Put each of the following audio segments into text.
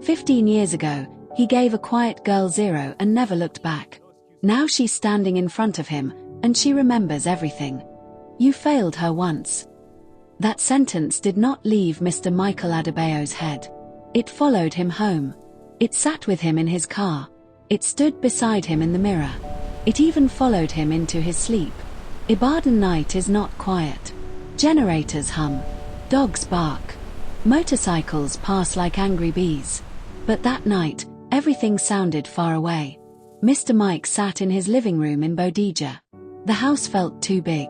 15 years ago, he gave a quiet girl 0 and never looked back. Now she's standing in front of him, and she remembers everything. You failed her once. That sentence did not leave Mr. Michael Adebayo's head. It followed him home. It sat with him in his car. It stood beside him in the mirror. It even followed him into his sleep. Ibadan night is not quiet. Generators hum. Dogs bark. Motorcycles pass like angry bees. But that night, everything sounded far away. Mr. Mike sat in his living room in Bodija. The house felt too big.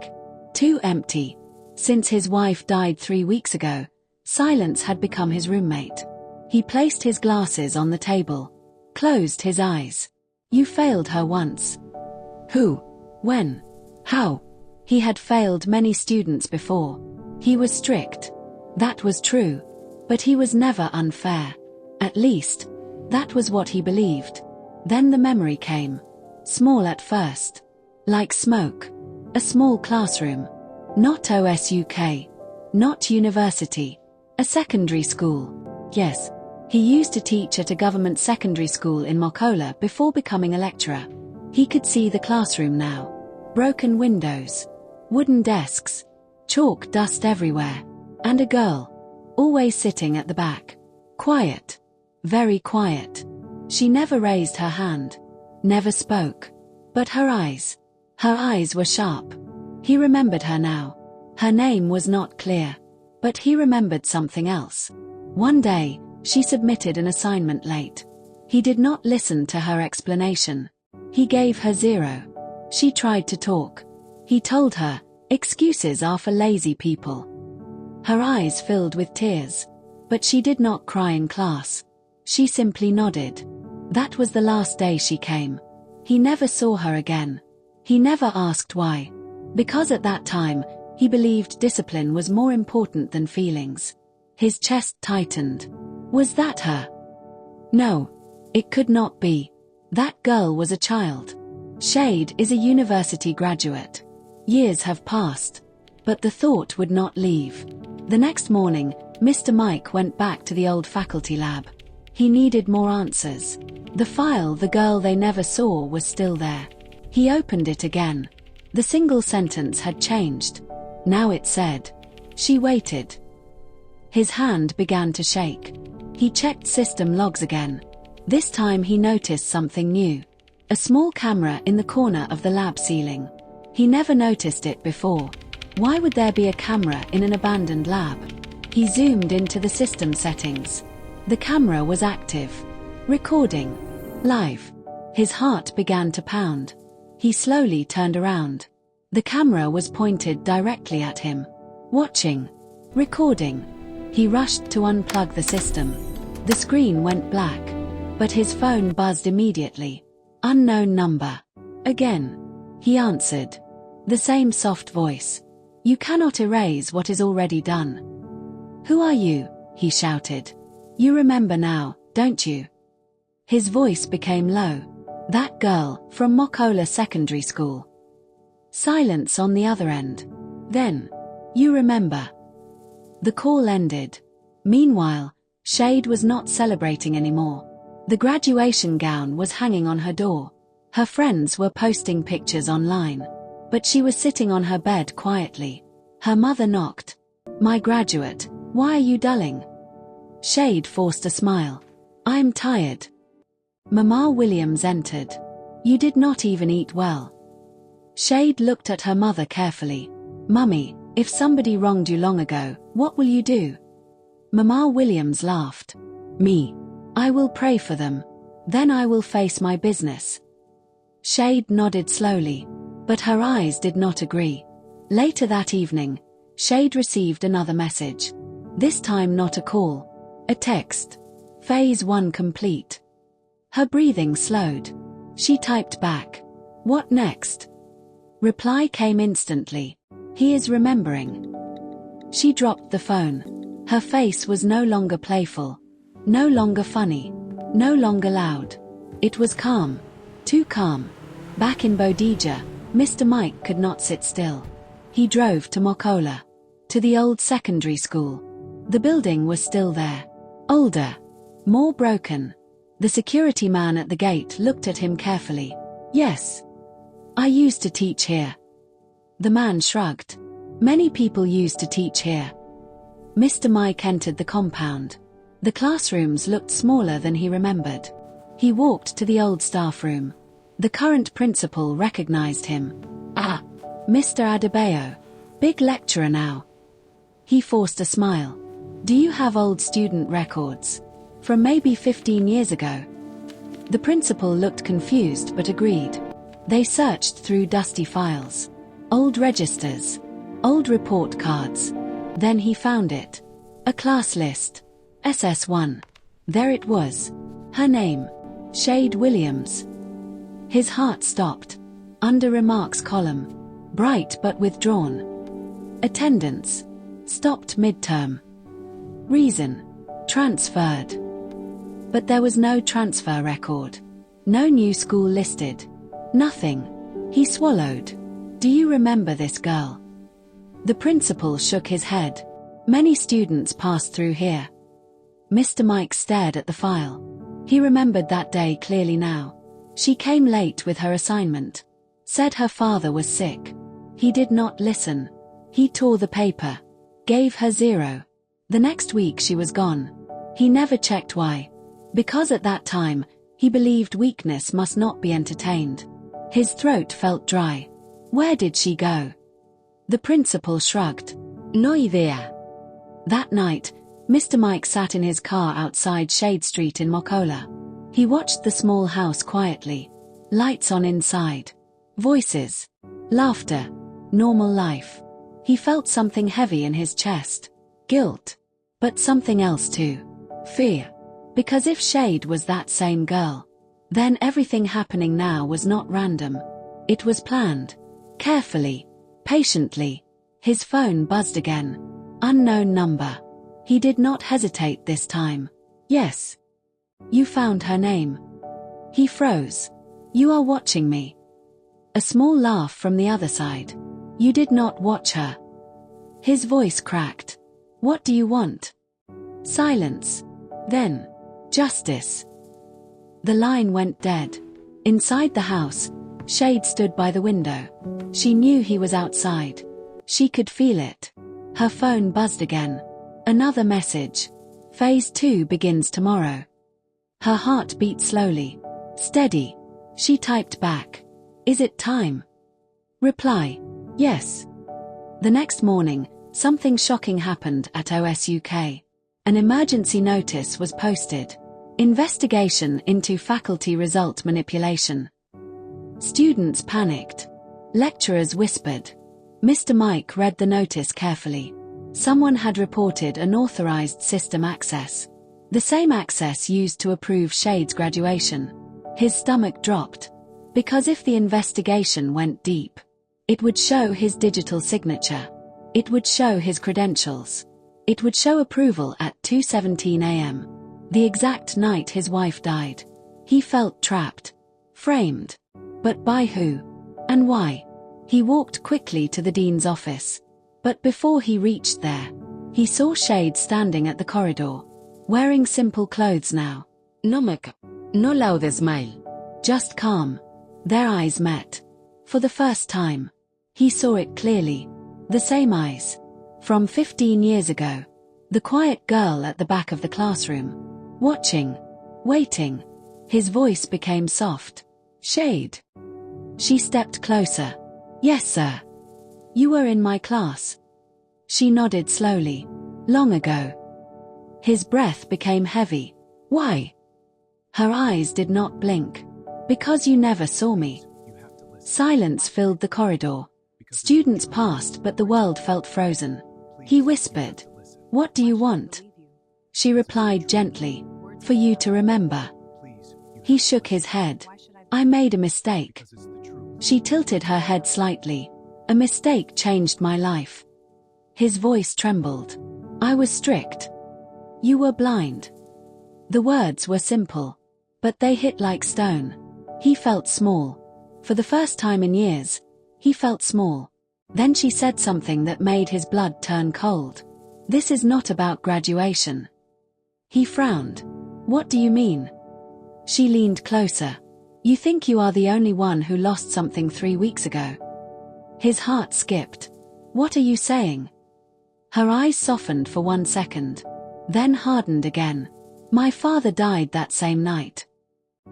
Too empty. Since his wife died 3 weeks ago, silence had become his roommate. He placed his glasses on the table. Closed his eyes. You failed her once. Who? When? How? He had failed many students before. He was strict. That was true. But he was never unfair. At least, that was what he believed. Then the memory came. Small at first. Like smoke. A small classroom. Not OSUK. Not university. A secondary school. Yes. He used to teach at a government secondary school in Mokola before becoming a lecturer. He could see the classroom now. Broken windows. Wooden desks. Chalk dust everywhere. And a girl. Always sitting at the back. Quiet. Very quiet. She never raised her hand. Never spoke. But her eyes were sharp. He remembered her now. Her name was not clear. But he remembered something else. One day, she submitted an assignment late. He did not listen to her explanation. He gave her 0. She tried to talk. He told her, excuses are for lazy people. Her eyes filled with tears. But she did not cry in class. She simply nodded. That was the last day she came. He never saw her again. He never asked why. Because at that time, he believed discipline was more important than feelings. His chest tightened. Was that her? No. It could not be. That girl was a child. Shade is a university graduate. Years have passed. But the thought would not leave. The next morning, Mr. Mike went back to the old faculty lab. He needed more answers. The file the girl they never saw was still there. He opened it again. The single sentence had changed. Now it said, she waited. His hand began to shake. He checked system logs again. This time he noticed something new. A small camera in the corner of the lab ceiling. He never noticed it before. Why would there be a camera in an abandoned lab? He zoomed into the system settings. The camera was active. Recording. Live. His heart began to pound. He slowly turned around. The camera was pointed directly at him. Watching. Recording. He rushed to unplug the system. The screen went black. But his phone buzzed immediately. Unknown number. Again. He answered. The same soft voice. You cannot erase what is already done. Who are you? He shouted. You remember now, don't you? His voice became low. That girl, from Mokola Secondary School. Silence on the other end. Then, you remember. The call ended. Meanwhile, Shade was not celebrating anymore. The graduation gown was hanging on her door. Her friends were posting pictures online. But she was sitting on her bed quietly. Her mother knocked. My graduate, why are you dulling? Shade forced a smile. I'm tired. Mama Williams entered. You did not even eat well. Shade looked at her mother carefully. Mummy, if somebody wronged you long ago, what will you do? Mama Williams laughed. Me. I will pray for them. Then I will face my business. Shade nodded slowly. But her eyes did not agree. Later that evening, Shade received another message. This time not a call. A text. Phase 1 complete. Her breathing slowed. She typed back. What next? Reply came instantly. He is remembering. She dropped the phone. Her face was no longer playful. No longer funny. No longer loud. It was calm. Too calm. Back in Bodija, Mr. Mike could not sit still. He drove to Mokola. To the old secondary school. The building was still there. Older. More broken. The security man at the gate looked at him carefully. Yes. I used to teach here. The man shrugged. Many people used to teach here. Mr. Mike entered the compound. The classrooms looked smaller than he remembered. He walked to the old staff room. The current principal recognized him. Ah, Mr. Adebayo. Big lecturer now. He forced a smile. Do you have old student records? From maybe 15 years ago? The principal looked confused but agreed. They searched through dusty files. Old registers. Old report cards. Then he found it. A class list. SS1. There it was. Her name. Shade Williams. His heart stopped. Under remarks column. Bright but withdrawn. Attendance. Stopped midterm. Reason. Transferred. But there was no transfer record. No new school listed. Nothing. He swallowed. Do you remember this girl? The principal shook his head. Many students passed through here. Mr. Mike stared at the file. He remembered that day clearly now. She came late with her assignment. Said her father was sick. He did not listen. He tore the paper. Gave her 0. The next week she was gone. He never checked why. Because at that time, he believed weakness must not be entertained. His throat felt dry. Where did she go? The principal shrugged. No idea. That night, Mr. Mike sat in his car outside Shade Street in Mokola. He watched the small house quietly. Lights on inside. Voices. Laughter. Normal life. He felt something heavy in his chest. Guilt. But something else too. Fear. Because if Shade was that same girl, then everything happening now was not random. It was planned. Carefully. Patiently. His phone buzzed again. Unknown number. He did not hesitate this time. Yes. You found her name. He froze. You are watching me. A small laugh from the other side. You did not watch her. His voice cracked. What do you want? Silence. Then. Justice. The line went dead. Inside the house, Shade stood by the window. She knew he was outside. She could feel it. Her phone buzzed again. Another message. Phase 2 begins tomorrow. Her heart beat slowly. Steady. She typed back. Is it time? Reply. Yes. The next morning, something shocking happened at OSUK. An emergency notice was posted. Investigation into faculty result manipulation. Students panicked. Lecturers whispered. Mr. Mike read the notice carefully. Someone had reported unauthorized system access. The same access used to approve Shade's graduation. His stomach dropped. Because if the investigation went deep, it would show his digital signature. It would show his credentials. It would show approval at 2:17 a.m. The exact night his wife died. He felt trapped. Framed. But by who? And why? He walked quickly to the dean's office. But before he reached there, he saw Shade standing at the corridor. Wearing simple clothes now. No makeup. No loud smile. Just calm. Their eyes met. For the first time. He saw it clearly. The same eyes. From 15 years ago. The quiet girl at the back of the classroom. Watching. Waiting. His voice became soft. Shade. She stepped closer. Yes, sir. You were in my class. She nodded slowly. Long ago. His breath became heavy. Why? Her eyes did not blink. Because you never saw me. Silence filled the corridor. Students passed but the world felt frozen. He whispered. What do you want? She replied gently. For you to remember. He shook his head. I made a mistake. She tilted her head slightly. A mistake changed my life. His voice trembled. I was strict. You were blind. The words were simple. But they hit like stone. He felt small. For the first time in years, he felt small. Then she said something that made his blood turn cold. This is not about graduation. He frowned. What do you mean? She leaned closer. You think you are the only one who lost something 3 weeks ago? His heart skipped. What are you saying? Her eyes softened for 1 second, then hardened again. My father died that same night.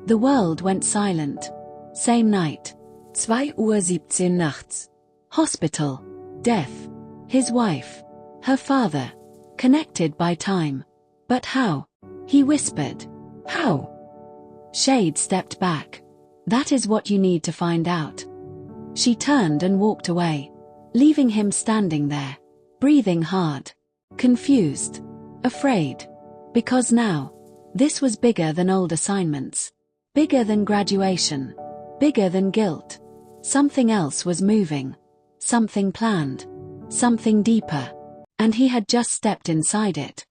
The world went silent. Same night. 2:17 Uhr nachts. Hospital. Death. His wife. Her father. Connected by time. But how? He whispered. How? Shade stepped back. That is what you need to find out. She turned and walked away, leaving him standing there, breathing hard, confused, afraid. Because now, this was bigger than old assignments, bigger than graduation, bigger than guilt. Something else was moving, something planned, something deeper, and he had just stepped inside it.